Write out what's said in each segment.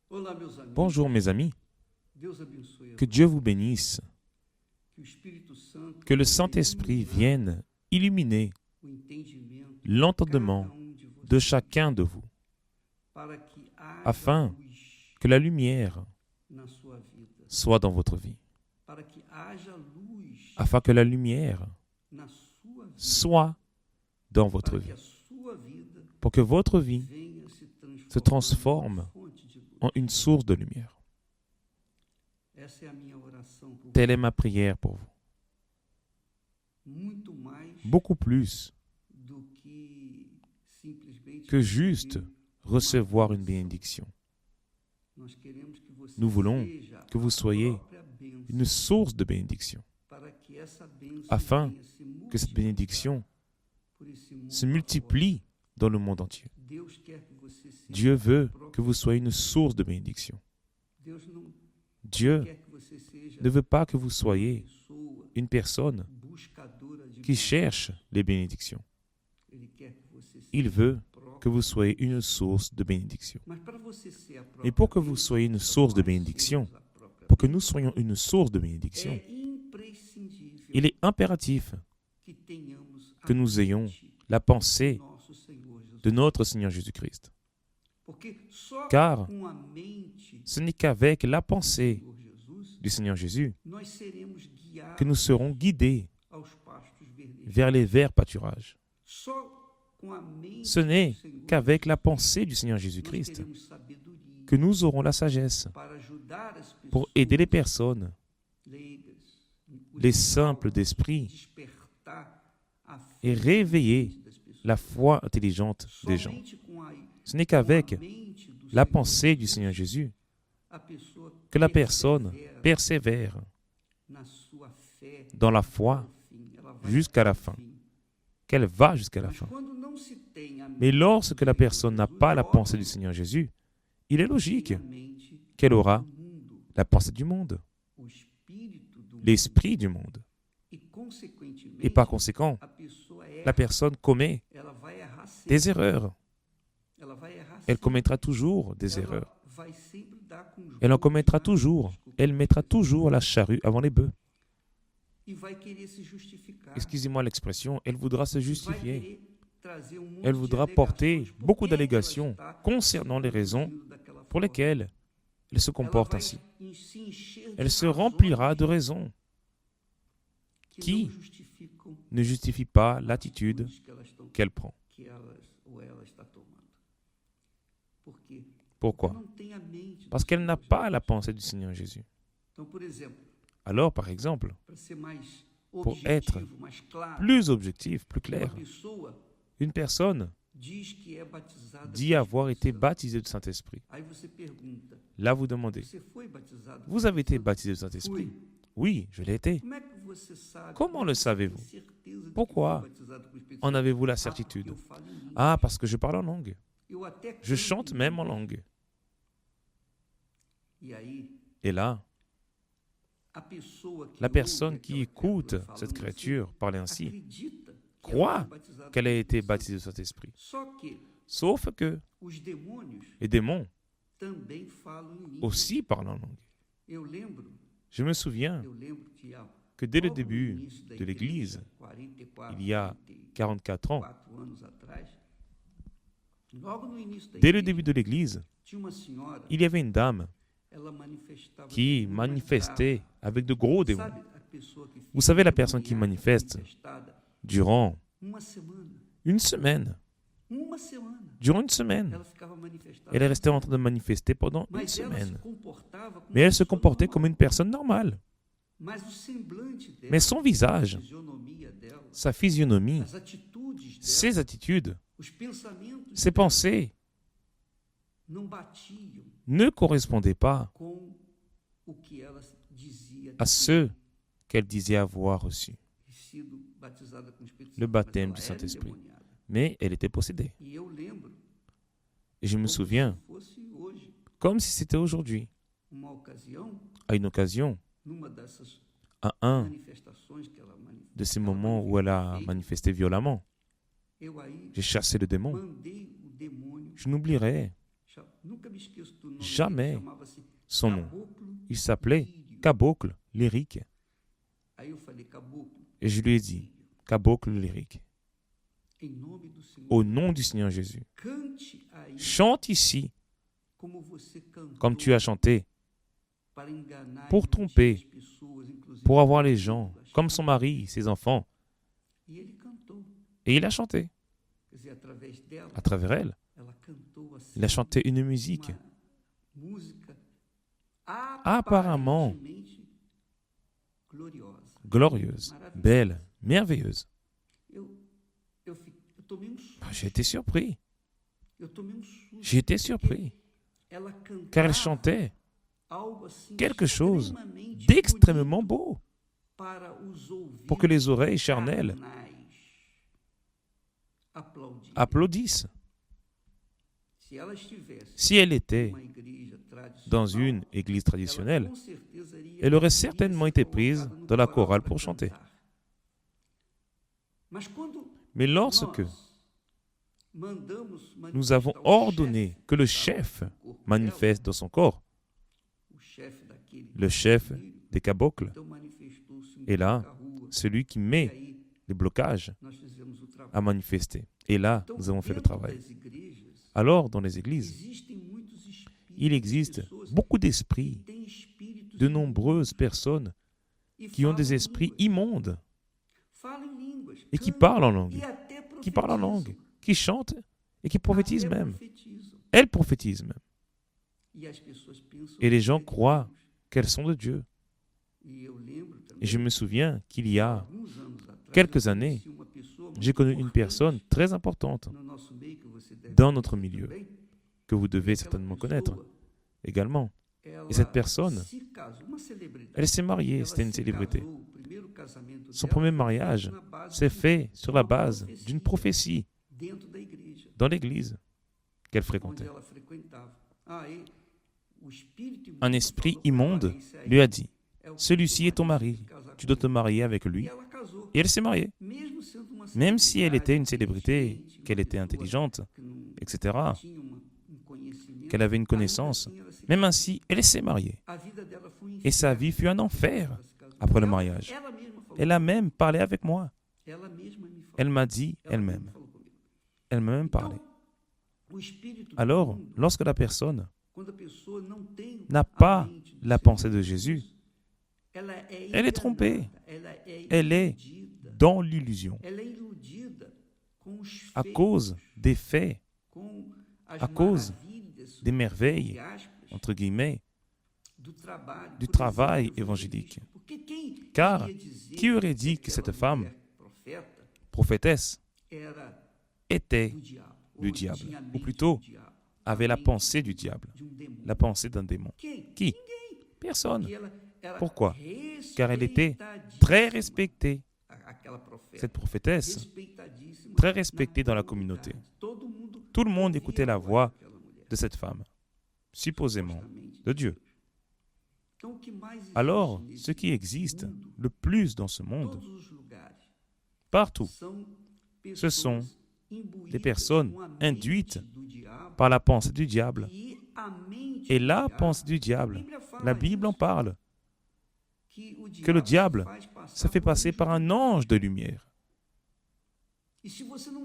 Olá, meus amigos. Bonjour mes amis, Deus abençoe a que Dieu vous bénisse, que o Espírito Santo que le Saint-Esprit vienne illuminer o entendimento de l'entendement cada de de vocês, chacun de vous, para que haja afin luz que la lumière na sua vida, soit dans votre vie, para que haja luz afin que la lumière na sua vida, soit dans votre para que vie, a sua vida pour que votre vie venha se transforme em fonte de luz. en une source de lumière. Essa é a minha oração por Telle est ma prière pour vous. muito mais Beaucoup plus do que simplesmente que juste recevoir une bénédiction. Nós queremos que você Nous voulons seja que vous a soyez própria bênção, une source de bénédiction, para que essa bênção afin venha se que cette multiplicar bénédiction por esse mundo se multiplie dans le monde entier. afora. Deus quer que você seja Dieu a veut própria- que vous soyez une source de bénédiction. Deus não Dieu quer que você seja ne veut pas que vous uma soyez pessoa une personne buscadora de qui bênção. cherche les bénédictions. Ele quer que você seja Il veut a própria- que vous soyez une source de bénédiction. Mas para você ser a própria Et pour que vous bênção, soyez une source de nós bénédiction, somos a própria pour que bênção, nous soyons une source de bénédiction, é imprescindível il est impératif que tenhamos que a nous ayons mente la pensée do nosso Senhor Jesus. de notre Seigneur Jésus-Christ. Porque só Car com a mente ce n'est qu'avec la do pensée Senhor Jesus du Seigneur Jésus nós seremos guiados que nous serons guidés aos pastos verdes. vers les verts pâturages. Só com a mente Ce n'est do Senhor qu'avec la pensée du Seigneur nós Jésus-Christ teremos sabedoria que nous aurons la sagesse para ajudar as pour pessoas aider les personnes, leigas, os les simples maus, d'esprit, despertar a fé et réveiller das pessoas. la foi intelligente des gens. Somente com a Ce n'est qu'avec mente do la Senhor pensée du Jesus, Seigneur Jésus a pessoa que la personne persevera persévère na sua fé dans la foi até o fim. Ela vai jusqu'à la até o fin, fim. qu'elle va jusqu'à la Mas fin. quando não se tem a Mais mente lorsque do la Senhor personne n'a Jesus, pas la é pensée du óbvio Seigneur Jésus, il est que logique tem a mente qu'elle aura do mundo, la pensée du monde, o espírito do mundo. l'esprit du monde. E consequentemente, Et par conséquent, a pessoa la erra, personne commet ela vai errar sempre. des erreurs. Ela vai errar Elle sempre. commettra toujours des Ela erreurs. vai sempre dar com os Elle en bois commettra na- toujours. desculpa, Elle mettra toujours la charrue avant les bœufs. E vai querer se justificar. Excusez-moi l'expression, elle voudra se Vai justifier. querer trazer monte Elle de voudra alegações. porter Por beaucoup que que ela d'allégations está concernant les raisons agindo daquela pour forma? lesquelles elle se Ela comporte vai ainsi. se encher de Elle se razões remplira de raisons que qui não justificam ne justifient pas l'attitude atitudes que elas estão qu'elle prend. que elas ou ela está tomando. Por quê? Pourquoi? Não tem a mente do Parce qu'elle n'a Senhor pas Jesus. la pensée du Seigneur Jésus. Então, por exemplo, Alors, par exemple, para ser mais Pour être objetivo, mais claro, plus objectif, plus clair, uma pessoa une personne diz que é batizada dit com o avoir Espírito été Santo. baptisée du Saint-Esprit. Aí você pergunta: Là, vous demandez, você foi batizado? com vous o avez été Espírito baptisé du Santo? Saint-Esprit? Fui. Oui, je l'ai été. Como é que você sabe? Comment Como le você tem savez-vous? certeza de que Pourquoi foi batizado com o Espírito En Santo? avez-vous la Ah, porque certitude? eu falo em línguas. Ah, parce que je parle en langue. Eu até Je canto chante em même en línguas. langue. E aí, Et là, a pessoa que la ouve personne qui aquela écoute criatura falando cette assim, créature parler ainsi acredita que croit ela foi batizada qu'elle com a o été Espírito baptisée du Saint-Esprit. Santo. Só que Sauf que os demônios les démons também falam em línguas. aussi parlent en langue. Eu lembro Je me souviens que dès le début de l'Église, il y a 44 ans, anos atrás, logo no início da dès le igreja, début de l'Église, tinha uma senhora, il y avait une dame ela manifestava qui demônio, manifestait avec de gros mas démons. sabe a pessoa que Vous fica savez, la personne qui endemoniada, manifeste manifestada, Durant uma semana, une semaine, durant une semaine, ela ficava manifestada. elle est restée en train de manifester pendant une Mas ela se semaine. comportava como Mais uma elle se pessoa comportait normal. comme une personne normale. Mas o semblante dela, Mais son visage, a fisionomia dela, sa physionomie, as atitudes dela, ses attitudes, os pensamentos ses pensées não batiam ne correspondaient pas com o que ela dizia à de ceux qu'elle disait avoir reçus, ter sido batizada com o Espírito le Santo, baptême mas du ela era Saint-Esprit. endemoniada. Mais elle était possédée. E eu lembro, Et je me como souviens, se fosse hoje, comme si c'était aujourd'hui, uma ocasião, à une occasion, numa dessas à un manifestações que ela de ces moments où elle a manifesté violemment, eu aí j'ai chassé le démon. mandei o demônio Je n'oublierai jamais son nom. Il s'appelait Caboclo Lyrique. Et je lui ai dit, Caboclo Lyrique, au nom du Seigneur Jésus, chante ici comme tu as chanté, pour tromper, pour avoir les gens, comme son mari, ses enfants. Et il a chanté. À travers elle, il a chanté une musique apparemment glorieuse, belle, merveilleuse. J'ai été surpris. J'ai été surpris. Car elle chantait quelque chose d'extrêmement beau pour que les oreilles charnelles applaudissent. Si elle était dans une église traditionnelle, elle aurait certainement été prise dans la chorale pour chanter. Mais lorsque nous avons ordonné que le chef manifeste dans son corps, le chef des cabocles est là, celui qui met les blocages à manifester. Et là, nous avons fait le travail. Alors, dans les églises, il existe beaucoup d'esprits, de nombreuses personnes qui ont des esprits immondes et qui parlent en langue, qui chantent et qui prophétisent même. Elles prophétisent même. Et les gens croient qu'elles sont de Dieu. Et je me souviens qu'il y a quelques années, j'ai connu une personne très importante dans notre milieu, que vous devez certainement connaître également. Et cette personne, elle s'est mariée, c'était une célébrité. Son premier mariage s'est fait sur la base d'une prophétie dans l'église qu'elle fréquentait. Un esprit immonde lui a dit, « Celui-ci est ton mari, tu dois te marier avec lui. » Et elle s'est mariée. Même si elle était une célébrité, qu'elle était intelligente, etc., qu'elle avait une connaissance, même ainsi, elle s'est mariée. Et sa vie fut un enfer après le mariage. Elle a même parlé avec moi. Elle m'a dit elle-même. Elle m'a même parlé. Alors, lorsque la personne n'a pas la pensée de Jésus, elle est trompée. Elle est dans l'illusion. À cause des faits, à cause des merveilles, entre guillemets, du travail évangélique. Car qui aurait dit que cette femme, prophétesse, était du diable, ou plutôt avait la pensée du diable, la pensée d'un démon? Qui? Personne. Pourquoi? Car elle était très respectée, cette prophétesse, très respectée dans la communauté. Tout le monde écoutait la voix de cette femme, supposément de Dieu. Alors, ce qui existe le plus dans ce monde, partout, ce sont des personnes induites par la pensée du diable. Et la pensée du diable, la Bible en parle, que le diable se fait passer par un ange de lumière.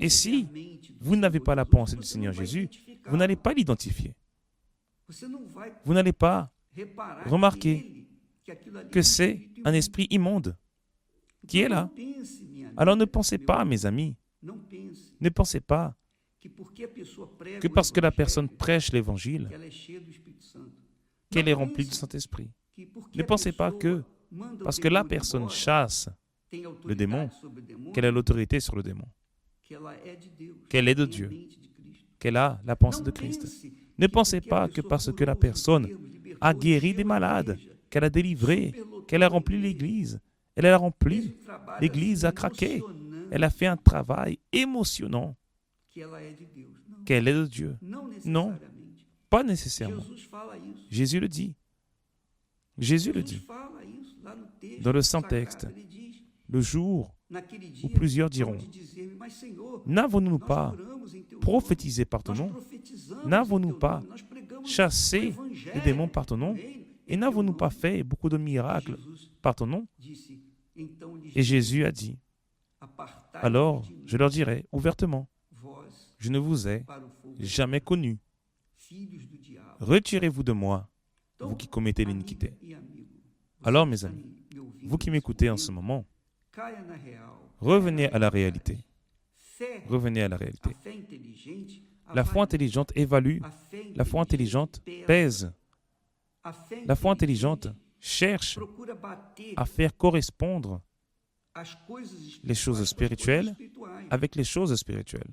Et si vous n'avez pas la pensée du Seigneur Jésus, vous n'allez pas l'identifier. Vous n'allez pas remarquer que c'est un esprit immonde qui est là. Alors ne pensez pas, mes amis, ne pensez pas que parce que la personne prêche l'Évangile, qu'elle est remplie du Saint-Esprit. Ne pensez pas que parce que la personne chasse le démon, qu'elle a l'autorité sur le démon, qu'elle est de Dieu, qu'elle a la pensée de Christ. Ne pensez pas que parce que la personne a guéri des malades, qu'elle a délivré, qu'elle a rempli l'église, elle a rempli, l'église a craqué, elle a fait un travail émotionnant, qu'elle est de Dieu. Non, pas nécessairement. Jésus le dit. Jésus le dit. Dans le Saint-Texte, le jour où plusieurs diront, n'avons-nous pas prophétisé par ton nom? N'avons-nous pas chassé les démons par ton nom? Et n'avons-nous pas fait beaucoup de miracles par ton nom? Et Jésus a dit, alors je leur dirai ouvertement, je ne vous ai jamais connus. Retirez-vous de moi, vous qui commettez l'iniquité. Alors, mes amis, vous qui m'écoutez en ce moment, revenez à la réalité. Revenez à la réalité. La foi intelligente évalue, la foi intelligente pèse, la foi intelligente cherche à faire correspondre les choses spirituelles avec les choses spirituelles.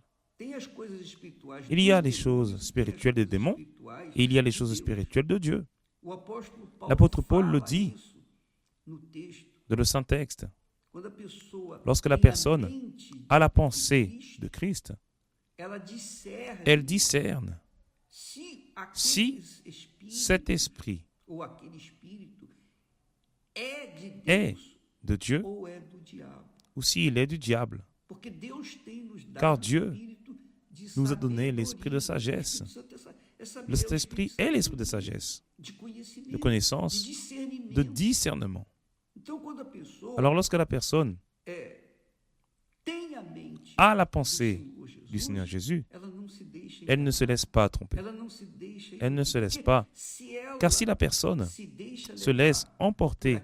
Il y a les choses spirituelles des démons et il y a les choses spirituelles de Dieu. L'apôtre Paul le dit dans le Saint-Texte. Lorsque la personne a la pensée de Christ, elle discerne si cet esprit est de Dieu ou s'il est du diable. Car Dieu nous a donné l'esprit de sagesse. Cet esprit est l'esprit de sagesse, de connaissance, de discernement. Alors lorsque la personne a la pensée du Seigneur Jésus, elle ne se laisse pas tromper. Elle ne se laisse pas. Car si la personne se laisse emporter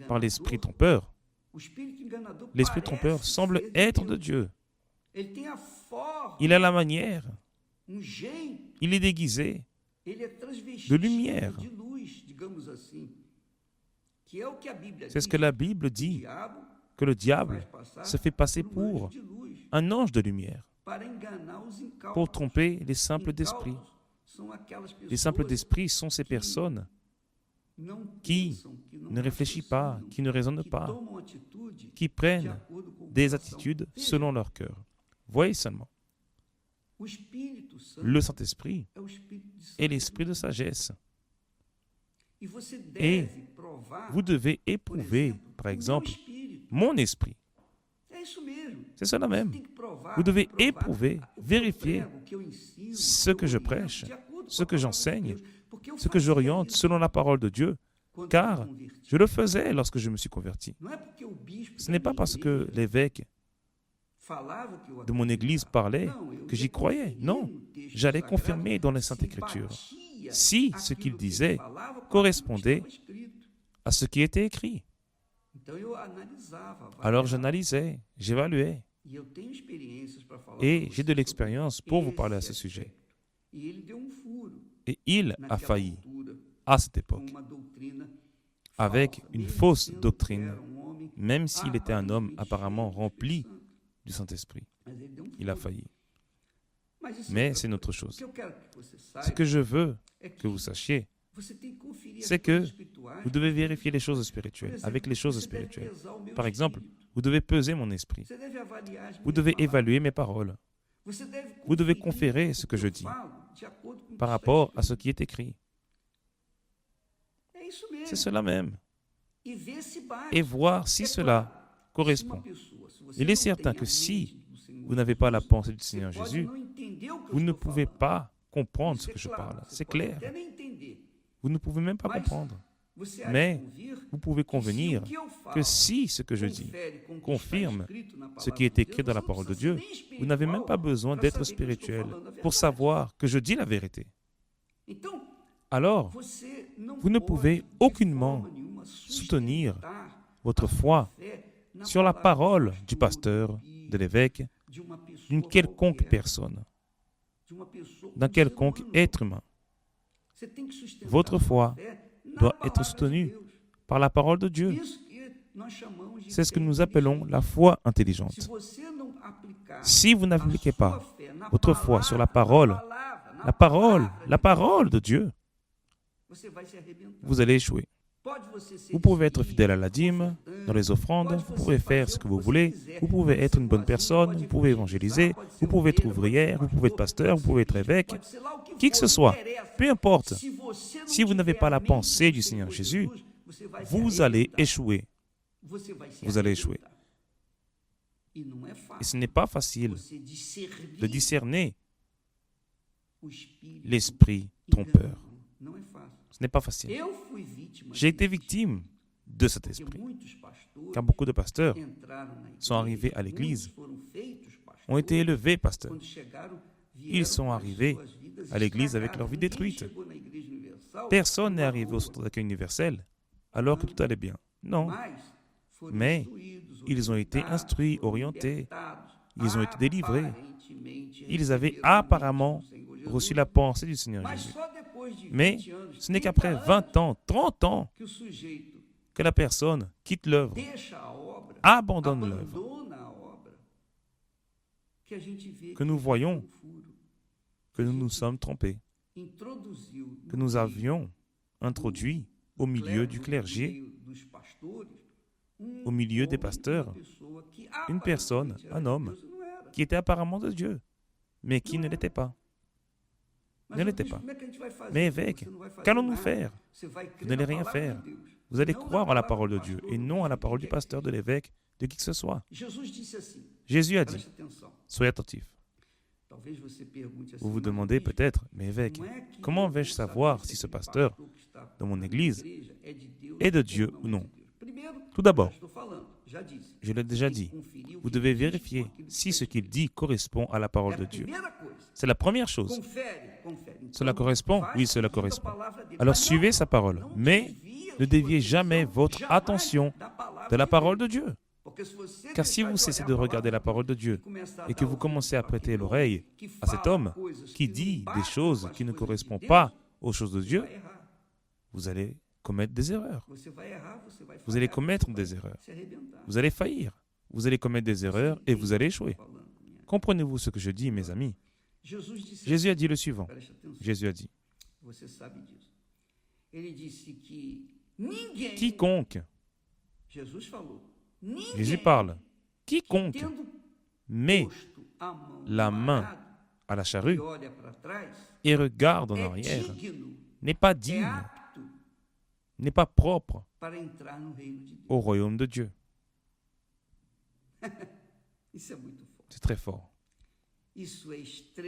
par l'esprit trompeur, l'esprit trompeur semble être de Dieu. Il a la manière, il est déguisé de lumière. C'est ce que la Bible dit, que le diable se fait passer pour un ange de lumière pour tromper les simples d'esprit. Les simples d'esprit sont ces personnes qui ne réfléchissent pas, qui ne raisonnent pas, qui prennent des attitudes selon leur cœur. Voyez seulement, le Saint-Esprit est l'esprit de sagesse. Et vous devez éprouver, par exemple, mon esprit. C'est cela même. Vous devez éprouver, vérifier ce que je prêche, ce que j'enseigne, ce que j'oriente selon la parole de Dieu, car je le faisais lorsque je me suis converti. Ce n'est pas parce que l'évêque de mon église parlait que j'y croyais. Non, j'allais confirmer dans les Saintes Écritures si ce qu'il disait correspondait à ce qui était écrit. Alors j'analysais, j'évaluais, et j'ai de l'expérience pour vous parler à ce sujet. Et il a failli, à cette époque, avec une fausse doctrine, même s'il était un homme apparemment rempli du Saint-Esprit. Il a failli. Mais c'est une autre chose. Ce que je veux que vous sachiez, c'est que vous devez vérifier les choses spirituelles avec les choses spirituelles. Par exemple, vous devez peser mon esprit. Vous devez évaluer mes paroles. Vous devez conférer ce que je dis par rapport à ce qui est écrit. C'est cela même. Et voir si cela correspond. Il est certain que si vous n'avez pas la pensée du Seigneur Jésus, vous ne pouvez pas comprendre ce que je parle. C'est clair. Vous ne pouvez même pas comprendre. Mais vous pouvez convenir que si ce que je dis confirme ce qui est écrit dans la parole de Dieu, vous n'avez même pas besoin d'être spirituel pour savoir que je dis la vérité. Alors, vous ne pouvez aucunement soutenir votre foi sur la parole du pasteur, de l'évêque, d'une quelconque personne, d'un quelconque être humain. Votre foi doit être soutenue par la parole de Dieu. C'est ce que nous appelons la foi intelligente. Si vous n'appliquez pas votre foi sur la parole de Dieu, vous allez échouer. Vous pouvez être fidèle à la dîme, dans les offrandes, vous pouvez faire ce que vous voulez, vous pouvez être une bonne personne, vous pouvez évangéliser, vous pouvez être ouvrière, vous pouvez être pasteur, vous pouvez être évêque, qui que ce soit, peu importe. Si vous n'avez pas la pensée du Seigneur Jésus, vous allez échouer. Vous allez échouer. Et ce n'est pas facile de discerner l'esprit trompeur. Ce n'est pas facile. J'ai été victime de cet esprit, car beaucoup de pasteurs sont arrivés à l'église, ont été élevés pasteurs. Ils sont arrivés à l'église avec leur vie détruite. Personne n'est arrivé au centre d'accueil universel alors que tout allait bien. Non. Mais ils ont été instruits, orientés, ils ont été délivrés. Ils avaient apparemment reçu la pensée du Seigneur Jésus. Mais ce n'est qu'après 20 ans, 30 ans, que la personne quitte l'œuvre, abandonne l'œuvre, que nous voyons que nous nous sommes trompés, que nous avions introduit au milieu du clergé, au milieu des pasteurs, une personne, un homme, qui était apparemment de Dieu, mais qui ne l'était pas. Ne l'était pas. Mais évêque, qu'allons-nous faire? Vous n'allez rien faire. Vous allez croire à la parole de Dieu et non à la parole du pasteur, de l'évêque, de qui que ce soit. Jésus a dit, soyez attentifs. Vous vous demandez peut-être, mais évêque, comment vais-je savoir si ce pasteur dans mon église est de Dieu ou non? Tout d'abord, je l'ai déjà dit, vous devez vérifier si ce qu'il dit correspond à la parole de Dieu. C'est la première chose. Cela correspond? Oui, cela correspond. Alors suivez sa parole, mais ne déviez jamais votre attention de la parole de Dieu. Car si vous cessez de regarder la parole de Dieu et que vous commencez à prêter l'oreille à cet homme qui dit des choses qui ne correspondent pas aux choses de Dieu, vous allez commettre des erreurs. Vous allez commettre des erreurs. Vous allez faillir. Vous allez commettre des erreurs et vous allez échouer. Comprenez-vous ce que je dis, mes amis? Jésus a dit le suivant. Jésus a dit, quiconque, Jésus parle, quiconque met la main à la charrue et regarde en arrière n'est pas digne, n'est pas propre au royaume de Dieu. C'est très fort.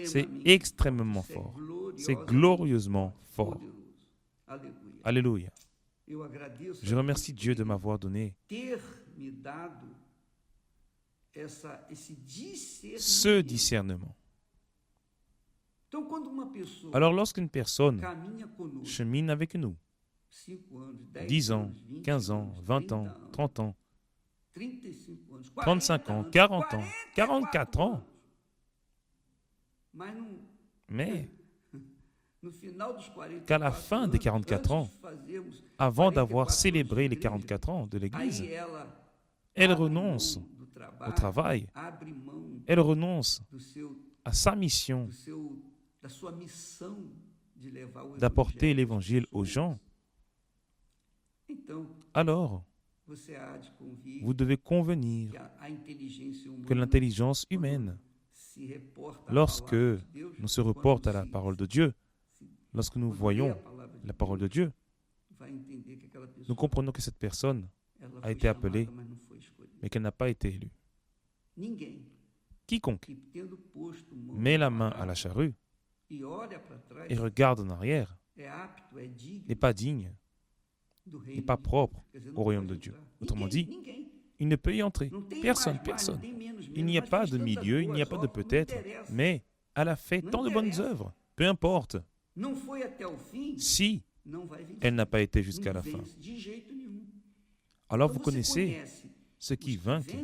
C'est extrêmement fort. C'est glorieusement fort. Alléluia. Je remercie Dieu de m'avoir donné ce discernement. Alors lorsqu'une personne chemine avec nous, 10 ans, 15 ans, 20 ans, 30 ans, 35 ans, 40 ans, 44 ans, mais qu'à la fin des 44 ans, avant d'avoir célébré les 44 ans de l'Église, elle renonce au travail, elle renonce à sa mission d'apporter l'Évangile aux gens. Alors, vous devez convenir que l'intelligence humaine, lorsque nous se reportons à la parole de Dieu, lorsque nous voyons la parole de Dieu, nous comprenons que cette personne a été appelée, mais qu'elle n'a pas été élue. Quiconque met la main à la charrue et regarde en arrière n'est pas digne, n'est pas propre au royaume de Dieu. Autrement dit, il ne peut y entrer. Personne, personne. Il n'y a pas de milieu, il n'y a pas de peut-être, mais elle a fait tant de bonnes œuvres. Peu importe. Si elle n'a pas été jusqu'à la fin. Alors vous connaissez ceux qui vainquent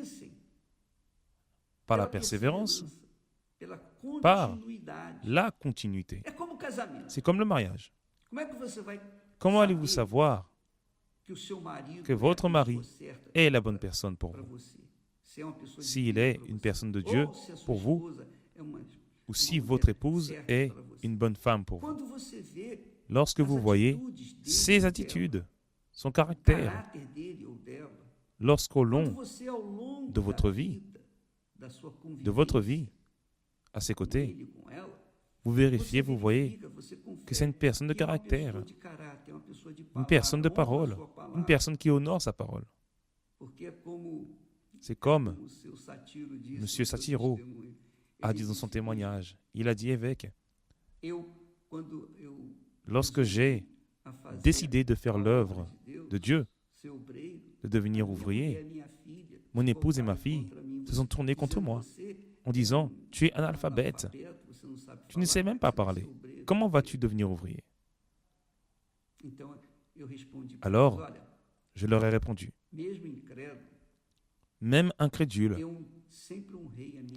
par la persévérance, par la continuité. C'est comme le mariage. Comment allez-vous savoir que votre mari est la bonne personne pour vous? S'il est une personne de Dieu pour vous, ou si votre épouse est une bonne femme pour vous. Lorsque vous voyez ses attitudes, son caractère, lorsqu'au long de votre vie, à ses côtés, vous vérifiez, vous voyez que c'est une personne de caractère, une personne de parole, une personne qui honore sa parole. C'est comme M. Satiro a dit dans son témoignage. Il a dit, évêque, Lorsque j'ai décidé de faire l'œuvre de Dieu, de devenir ouvrier, mon épouse et ma fille se sont tournés contre moi en disant « Tu es analphabète, tu ne sais même pas parler. Comment vas-tu devenir ouvrier ?» Alors, je leur ai répondu, même incrédule,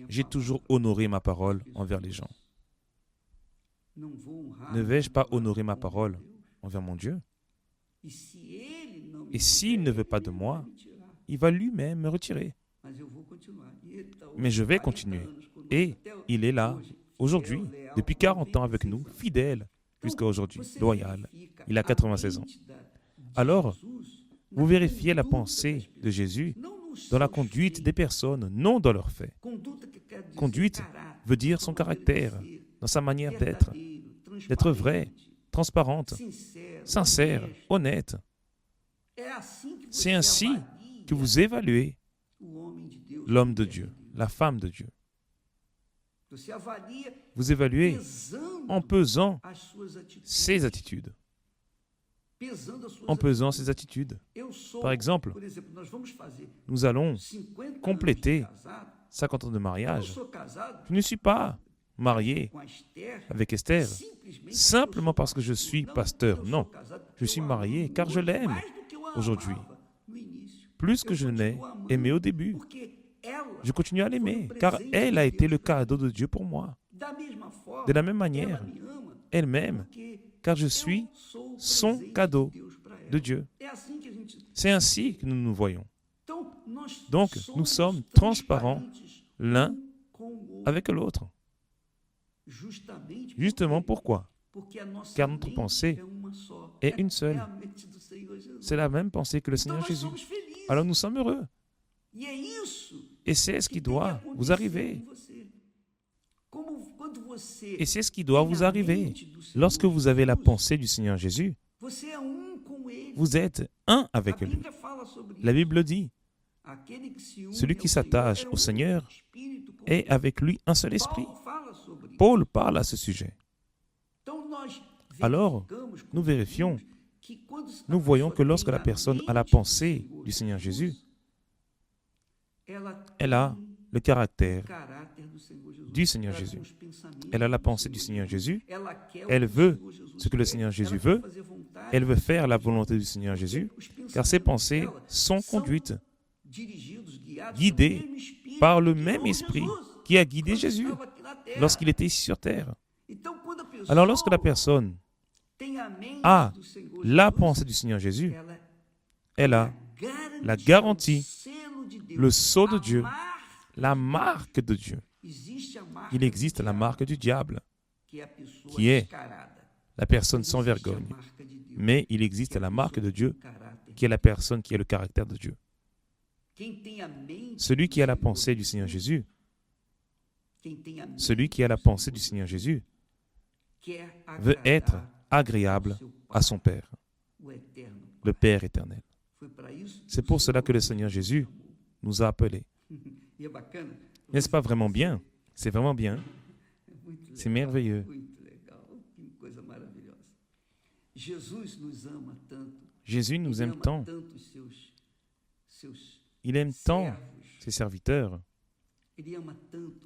j'ai toujours honoré ma parole envers les gens. Ne vais-je pas honorer ma parole envers mon Dieu? Et s'il ne veut pas de moi, il va lui-même me retirer. Mais je vais continuer. Et il est là, aujourd'hui, depuis 40 ans avec nous, fidèle jusqu'à aujourd'hui, loyal. Il a 96 ans. Alors, vous vérifiez la pensée de Jésus dans la conduite des personnes, non dans leurs faits. Conduite veut dire son caractère, dans sa manière d'être vrai, transparente, sincère, honnête. C'est ainsi que vous évaluez l'homme de Dieu, la femme de Dieu. Vous évaluez en pesant ses attitudes. En pesant ses attitudes. Par exemple, nous allons compléter 50 ans de mariage. Je ne suis pas marié avec Esther simplement parce que je suis pasteur. Non, je suis marié car je l'aime aujourd'hui. Plus que je ne l'ai aimé au début. Je continue à l'aimer car elle a été le cadeau de Dieu pour moi. De la même manière, elle m'aime car je suis son cadeau de Dieu. C'est ainsi que nous nous voyons. Donc, nous sommes transparents l'un avec l'autre. Justement pourquoi? Car notre pensée est une seule. C'est la même pensée que le Seigneur Jésus. Alors nous sommes heureux. Et c'est ce qui doit vous arriver. Et c'est ce qui doit vous arriver. Lorsque vous avez la pensée du Seigneur Jésus, vous êtes un avec lui. La Bible dit, celui qui s'attache au Seigneur est avec lui un seul esprit. Paul parle à ce sujet. Alors, nous vérifions, nous voyons que lorsque la personne a la pensée du Seigneur Jésus, elle a le caractère du Seigneur Jésus. Elle a la pensée du Seigneur Jésus. Elle veut ce que le Seigneur Jésus veut. Elle veut faire la volonté du Seigneur Jésus, car ses pensées sont conduites, guidées par le même esprit qui a guidé Jésus lorsqu'il était ici sur terre. Alors lorsque la personne a la pensée du Seigneur Jésus, elle a la garantie, le sceau de Dieu, la marque de Dieu. Il existe la marque du diable, qui est la personne sans vergogne. Mais il existe la marque de Dieu, qui est la personne qui a le caractère de Dieu. Celui qui a la pensée du Seigneur Jésus, celui qui a la pensée du Seigneur Jésus, veut être agréable à son Père, le Père éternel. C'est pour cela que le Seigneur Jésus nous a appelés. N'est-ce pas vraiment bien? C'est vraiment bien. C'est merveilleux. Jésus nous aime tant. Il aime tant ses serviteurs.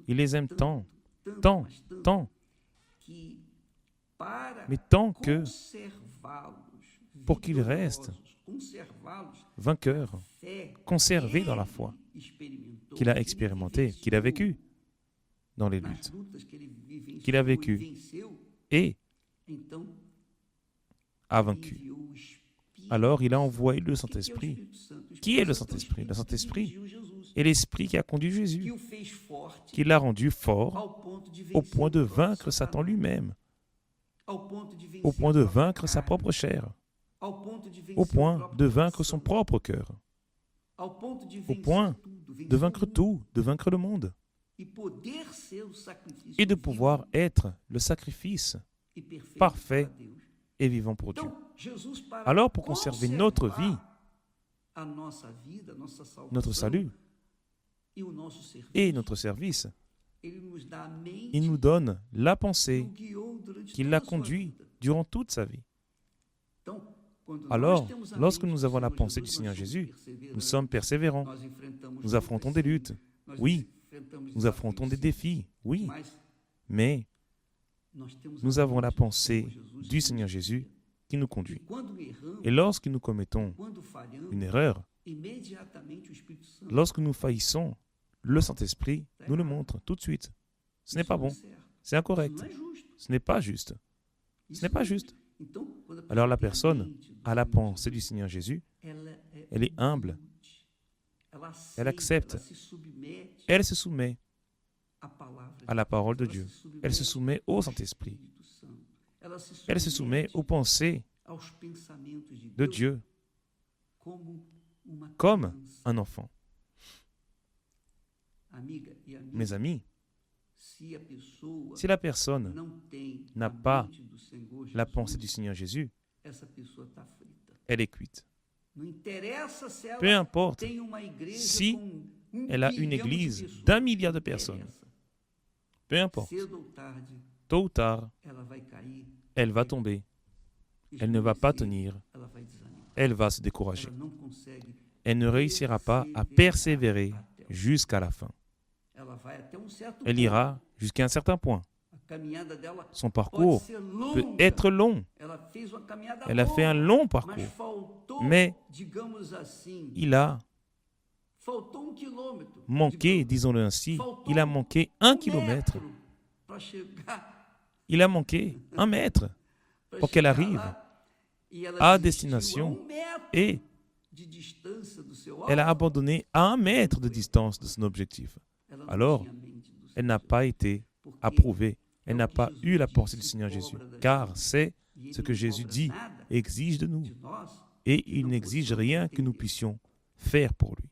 Il les aime tant, tant, tant. Mais tant que, pour qu'ils restent vainqueurs, conservés dans la foi qu'il a expérimentée, qu'il a vécue dans les luttes, qu'il a vécues et a vaincu. Alors il a envoyé le Saint-Esprit. Qui est le Saint-Esprit? Le Saint-Esprit est l'Esprit qui a conduit Jésus, qui l'a rendu fort au point de vaincre Satan lui-même, au point de vaincre sa propre chair, au point de vaincre son propre cœur, au point de vaincre tout, de vaincre le monde, et de pouvoir être le sacrifice parfait et vivant pour Dieu. Alors, pour conserver notre vie, notre salut et notre service, Il nous donne la pensée qui l'a conduit durant toute sa vie. Alors, lorsque nous avons la pensée du Seigneur Jésus, nous sommes persévérants. Nous affrontons des luttes. Oui. Nous affrontons des défis. Oui. Mais nous avons la pensée du Seigneur Jésus qui nous conduit. Et lorsque nous commettons une erreur, lorsque nous faillissons, le Saint-Esprit nous le montre tout de suite. Ce n'est pas bon. C'est incorrect. Ce n'est pas juste. Ce n'est pas juste. Alors la personne a la pensée du Seigneur Jésus. Elle est humble. Elle accepte. Elle se soumet à la parole de Dieu. Elle se soumet au Saint-Esprit. Elle se soumet aux pensées de Dieu comme un enfant. Mes amis, si la personne n'a pas la pensée du Seigneur Jésus, elle est cuite. Peu importe si elle a une église d'1 milliard de personnes. Peu importe. Tôt ou tard, elle va tomber. Elle ne va pas tenir. Elle va se décourager. Elle ne réussira pas à persévérer jusqu'à la fin. Elle ira jusqu'à un certain point. Son parcours peut être long. Elle a fait un long parcours. Mais il a manqué, disons-le ainsi, il a manqué 1 kilomètre. Il a manqué 1 mètre pour qu'elle arrive à destination et elle a abandonné à 1 mètre de distance de son objectif. Alors, elle n'a pas été approuvée. Elle n'a pas eu la pensée du Seigneur Jésus. Car c'est ce que Jésus dit, exige de nous. Et il n'exige rien que nous puissions faire pour lui.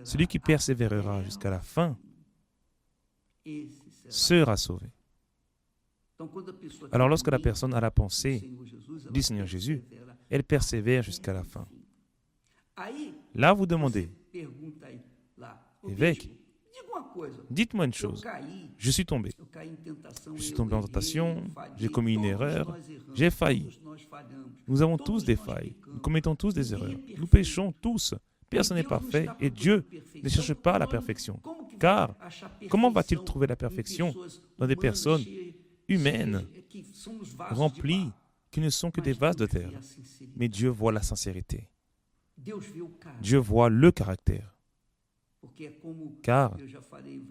Celui qui persévérera jusqu'à la fin sera sauvé. Alors lorsque la personne a la pensée du Seigneur Jésus, elle persévère jusqu'à la fin. Là, vous demandez, évêque, dites-moi une chose. Je suis tombé. Je suis tombé en tentation, j'ai commis une erreur, j'ai failli. Nous avons tous des failles, nous commettons tous des erreurs. Nous péchons tous. Personne n'est parfait et Dieu ne cherche pas la perfection. Car comment va-t-il trouver la perfection dans des personnes humaines, remplies, qui ne sont que des vases de terre? Mais Dieu voit la sincérité. Dieu voit le caractère. Car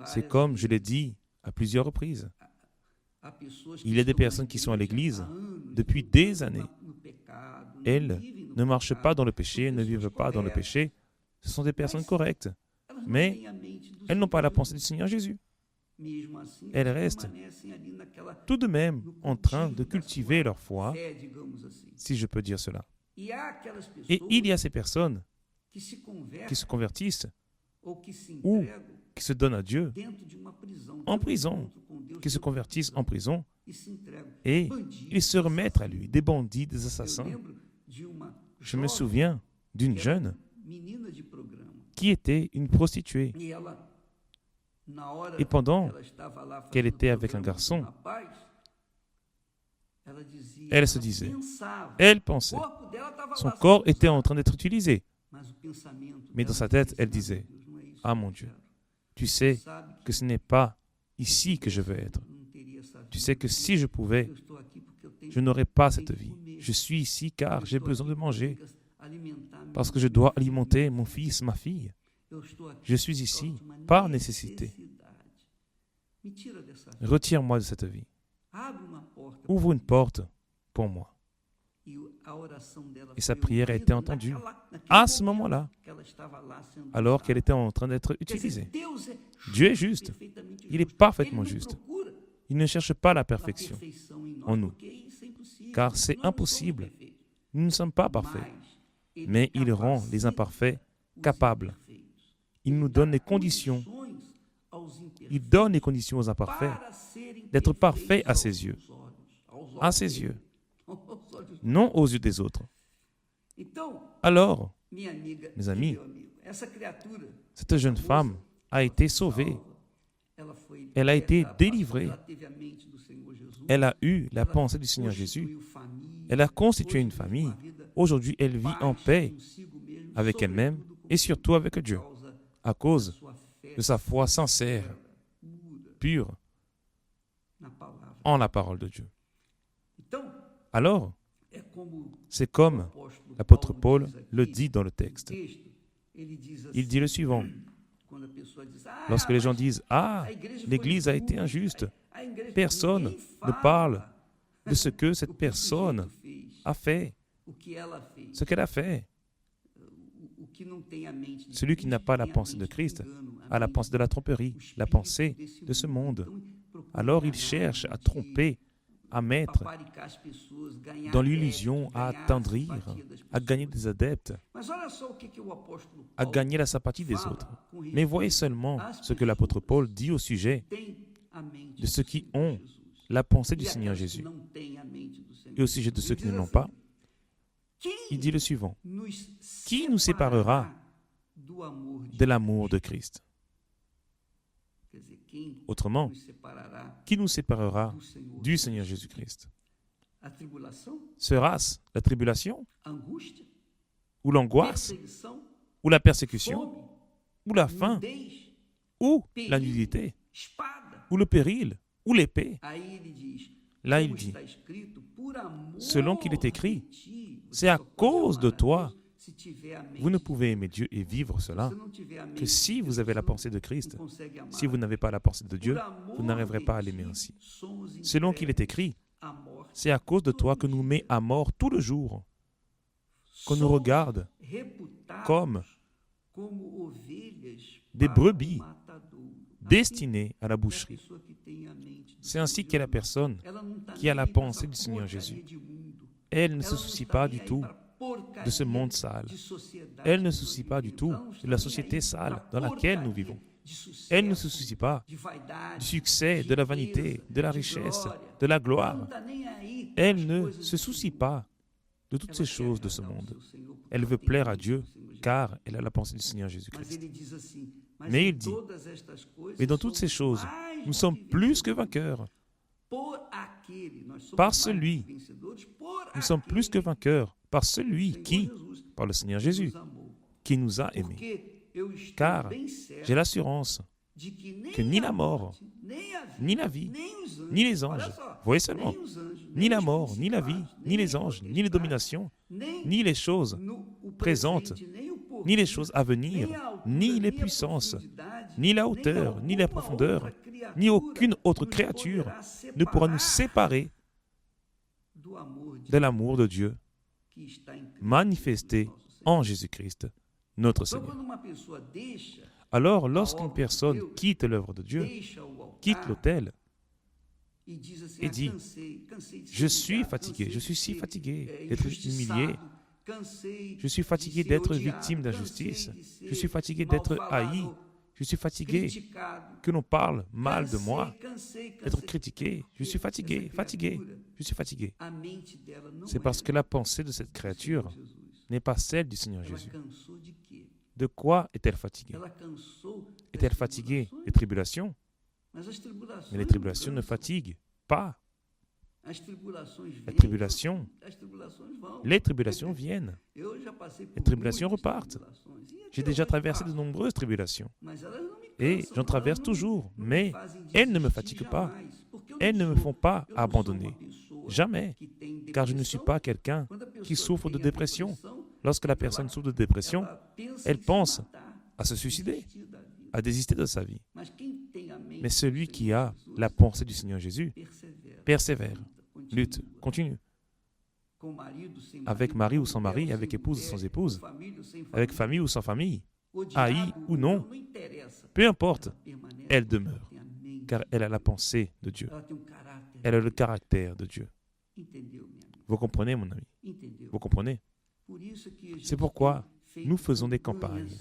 c'est comme je l'ai dit à plusieurs reprises. Il y a des personnes qui sont à l'église depuis des années. Elles ne marchent pas dans le péché, elles ne vivent pas dans le péché. Ce sont des personnes correctes. Mais elles n'ont pas la pensée du Seigneur Jésus. Elles restent tout de même en train de cultiver leur foi, si je peux dire cela. Et il y a ces personnes qui se convertissent ou qui se donnent à Dieu en prison, qui se convertissent en prison et ils se remettent à lui, des bandits, des assassins. Je me souviens d'une jeune qui était une prostituée. Et pendant qu'elle était avec un garçon, elle se disait, elle pensait, son corps était en train d'être utilisé. Mais dans sa tête, elle disait, « Ah mon Dieu, tu sais que ce n'est pas ici que je veux être. Tu sais que si je pouvais, je n'aurais pas cette vie. Je suis ici car j'ai besoin de manger, parce que je dois alimenter mon fils, ma fille. Je suis ici par nécessité. Retire-moi de cette vie. Ouvre une porte pour moi. » Et sa prière a été entendue à ce moment-là, alors qu'elle était en train d'être utilisée. Dieu est juste. Il est parfaitement juste. Il ne cherche pas la perfection en nous, car c'est impossible. Nous ne sommes pas parfaits, mais il rend les imparfaits capables. Il nous donne les conditions. Il donne les conditions aux imparfaits d'être parfaits à ses yeux. À ses yeux. Non aux yeux des autres. Alors, mes amis, cette jeune femme a été sauvée Elle a été délivrée. Elle a eu la pensée du Seigneur Jésus. Elle a constitué une famille. Aujourd'hui, elle vit en paix avec elle-même et surtout avec Dieu, à cause de sa foi sincère, pure, en la parole de Dieu. Alors, c'est comme l'apôtre Paul le dit dans le texte. Il dit le suivant. Lorsque les gens disent « Ah, l'Église a été injuste », personne ne parle de ce que cette personne a fait, ce qu'elle a fait. Celui qui n'a pas la pensée de Christ a la pensée de la tromperie, la pensée de ce monde. Alors il cherche à tromper, à mettre dans l'illusion, à attendrir, à gagner des adeptes, à gagner la sympathie des autres. Mais voyez seulement ce que l'apôtre Paul dit au sujet de ceux qui ont la pensée du Seigneur Jésus. Et au sujet de ceux qui ne l'ont pas, il dit le suivant. Qui nous séparera de l'amour de Christ? Autrement, qui nous séparera du Seigneur Jésus-Christ? Sera-ce la tribulation, ou l'angoisse, ou la persécution, ou la faim, ou la nudité, ou le péril, ou l'épée? Là, il dit, selon qu'il est écrit, c'est à cause de toi. Vous ne pouvez aimer Dieu et vivre cela que si vous avez la pensée de Christ. Si vous n'avez pas la pensée de Dieu, vous n'arriverez pas à l'aimer ainsi. Selon qu'il est écrit, c'est à cause de toi que nous met à mort tout le jour, qu'on nous regarde comme des brebis destinées à la boucherie. C'est ainsi qu'est la personne qui a la pensée du Seigneur Jésus. Elle ne se soucie pas du tout de ce monde sale. Elle ne se soucie pas du tout de la société sale dans laquelle nous vivons. Elle ne se soucie pas du succès, de la vanité, de la richesse, de la gloire. Elle ne se soucie pas de toutes ces choses de ce monde. Elle veut plaire à Dieu car elle a la pensée du Seigneur Jésus-Christ. Mais il dit, mais dans toutes ces choses, nous sommes plus que vainqueurs. Par celui, nous sommes plus que vainqueurs, par celui qui, par le Seigneur Jésus, qui nous a aimés. Car j'ai l'assurance que ni la mort, ni la vie, ni les anges, voyez seulement, ni la mort, ni la vie, ni les anges, ni les dominations, ni les choses présentes, ni les choses à venir, ni les puissances, ni la hauteur, ni la profondeur, ni aucune autre créature ne pourra nous séparer de l'amour de Dieu manifesté en Jésus-Christ, notre Seigneur. Alors, lorsqu'une personne quitte l'œuvre de Dieu, quitte l'autel, et dit, je suis fatigué, je suis si fatigué d'être humilié, je suis fatigué d'être victime d'injustice, je suis fatigué d'être haï, je suis fatigué que l'on parle mal de moi, d'être critiqué, je suis fatigué, je suis fatigué. C'est parce que la pensée de cette créature n'est pas celle du Seigneur Jésus. De quoi est-elle fatiguée? Est-elle fatiguée des tribulations? Mais les tribulations ne fatiguent pas. Les tribulations viennent. Les tribulations repartent. J'ai déjà traversé de nombreuses tribulations. Et j'en traverse toujours. Mais elles ne me fatiguent pas. Elles ne me font pas abandonner. Jamais. Car je ne suis pas quelqu'un qui souffre de dépression. Lorsque la personne souffre de dépression, elle pense à se suicider, à désister de sa vie. Mais celui qui a la pensée du Seigneur Jésus persévère, lutte, continue. Avec mari ou sans mari, avec épouse ou sans épouse, avec famille ou sans famille, haï ou non, peu importe, elle demeure, car elle a la pensée de Dieu. Elle a le caractère de Dieu. Vous comprenez, mon ami? Vous comprenez? C'est pourquoi nous faisons des campagnes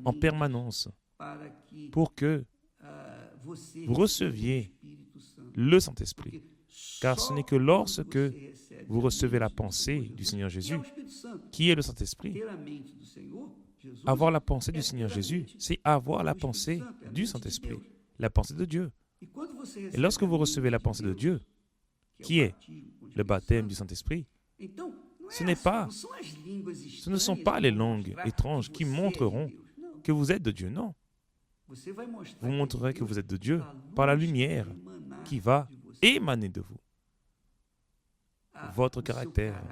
en permanence pour que vous receviez le Saint-Esprit. Car ce n'est que lorsque vous recevez la pensée du Seigneur Jésus, qui est le Saint-Esprit. Avoir la pensée du Seigneur Jésus, c'est avoir la pensée du Saint-Esprit. la pensée de Dieu. Et lorsque vous recevez la pensée de Dieu, qui est le baptême du Saint-Esprit, ce ne sont pas les langues étranges qui montreront que vous êtes de Dieu, non. Vous montrerez que vous êtes de Dieu par la lumière qui va émaner de vous. Votre caractère,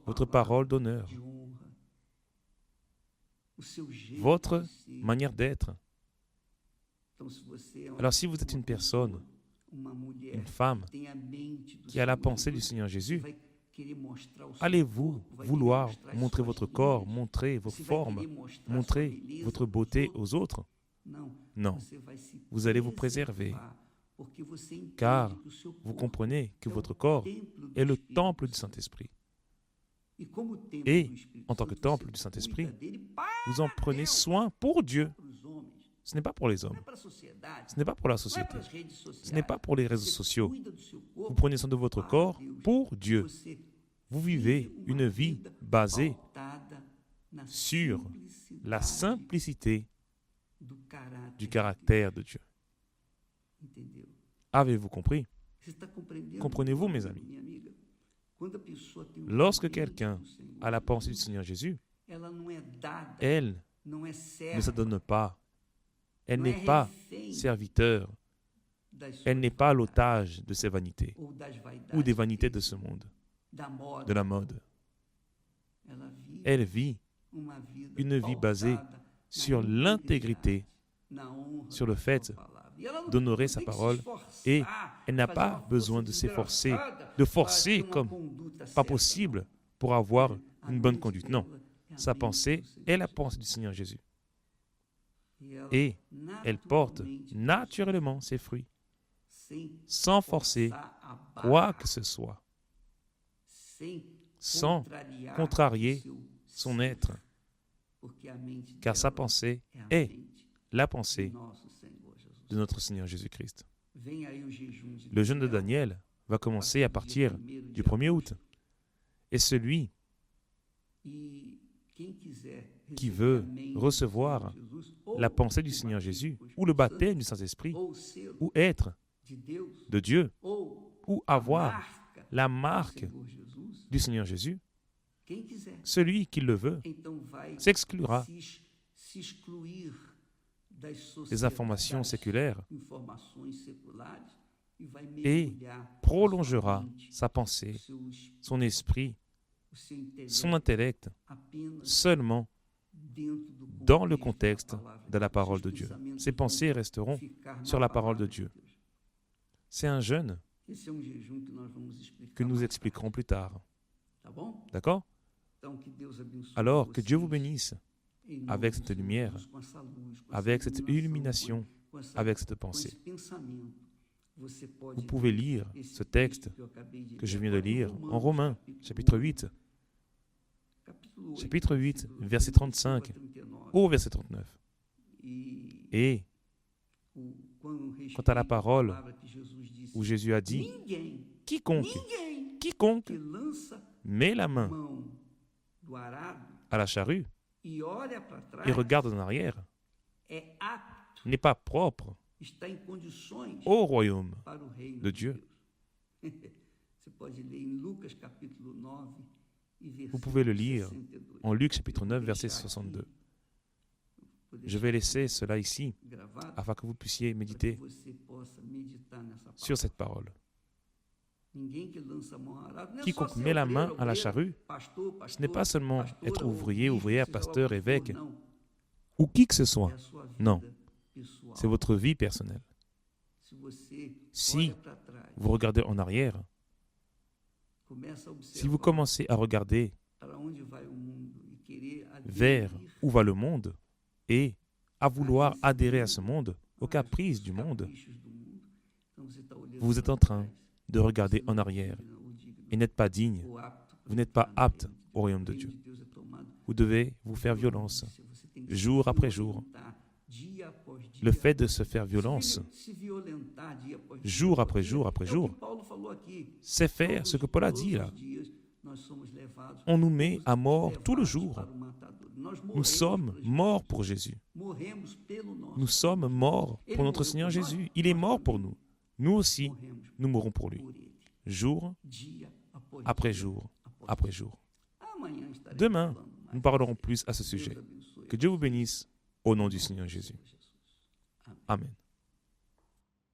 votre parole d'honneur, votre manière d'être. Alors si vous êtes une personne, une femme qui a la pensée du Seigneur Jésus, allez-vous vouloir montrer votre corps, montrer vos formes, montrer votre beauté aux autres? Non. Vous allez vous préserver, car vous comprenez que votre corps est le temple du Saint-Esprit. Et en tant que temple du Saint-Esprit, vous en prenez soin pour Dieu. Ce n'est pas pour les hommes. Ce n'est pas pour la société. Ce n'est pas pour les réseaux sociaux. Vous prenez soin de votre corps pour Dieu. Vous vivez une vie basée sur la simplicité du caractère de Dieu. Avez-vous compris? Comprenez-vous, mes amis? Lorsque quelqu'un a la pensée du Seigneur Jésus, elle ne se donne pas. Elle n'est pas serviteur. Elle n'est pas l'otage de ses vanités ou des vanités de ce monde, de la mode. Elle vit une vie basée sur l'intégrité, sur le fait d'honorer sa parole, et elle n'a pas besoin de s'efforcer, de forcer comme pas possible pour avoir une bonne conduite. Non, sa pensée est la pensée du Seigneur Jésus. Et elle porte naturellement ses fruits, sans forcer quoi que ce soit, sans contrarier son être, car sa pensée est la pensée de notre Seigneur Jésus-Christ. Le jeûne de Daniel va commencer à partir du 1er août. Et celui qui veut recevoir la pensée du Seigneur Jésus, ou le baptême du Saint-Esprit, ou être de Dieu, ou avoir la marque du Seigneur Jésus, celui qui le veut s'exclura des informations séculaires et prolongera sa pensée, son esprit, son intellect seulement dans le contexte de la parole de Dieu. Ses pensées resteront sur la parole de Dieu. C'est un jeûne que nous expliquerons plus tard. D'accord? Alors, que Dieu vous bénisse avec cette lumière, avec cette illumination, avec cette pensée. Vous pouvez lire ce texte que je viens de lire en Romains, chapitre 8, verset 35 au verset 39. Et quant à la parole où Jésus a dit, quiconque met la main à la charrue et regarde en arrière n'est pas propre au royaume de Dieu. Vous pouvez le lire en Luc chapitre 9, verset 62. Je vais laisser cela ici afin que vous puissiez méditer sur cette parole. Quiconque met la main à la charrue, ce n'est pas seulement être ouvrier, ouvrière, pasteur, évêque, ou qui que ce soit. Non, c'est votre vie personnelle. Si vous regardez en arrière, si vous commencez à regarder vers où va le monde et à vouloir adhérer à ce monde, aux caprices du monde, vous êtes en train de regarder en arrière et n'êtes pas digne. Vous n'êtes pas apte au royaume de Dieu. Vous devez vous faire violence jour après jour. Le fait de se faire violence jour après jour après jour, c'est faire ce que Paul a dit là. On nous met à mort tout le jour. Nous sommes morts pour Jésus. Nous sommes morts pour notre Seigneur Jésus. Il est mort pour nous. Nous aussi, nous mourrons pour lui. Jour après jour après jour. Demain, nous parlerons plus à ce sujet. Que Dieu vous bénisse au nom du Seigneur Jésus. Amen.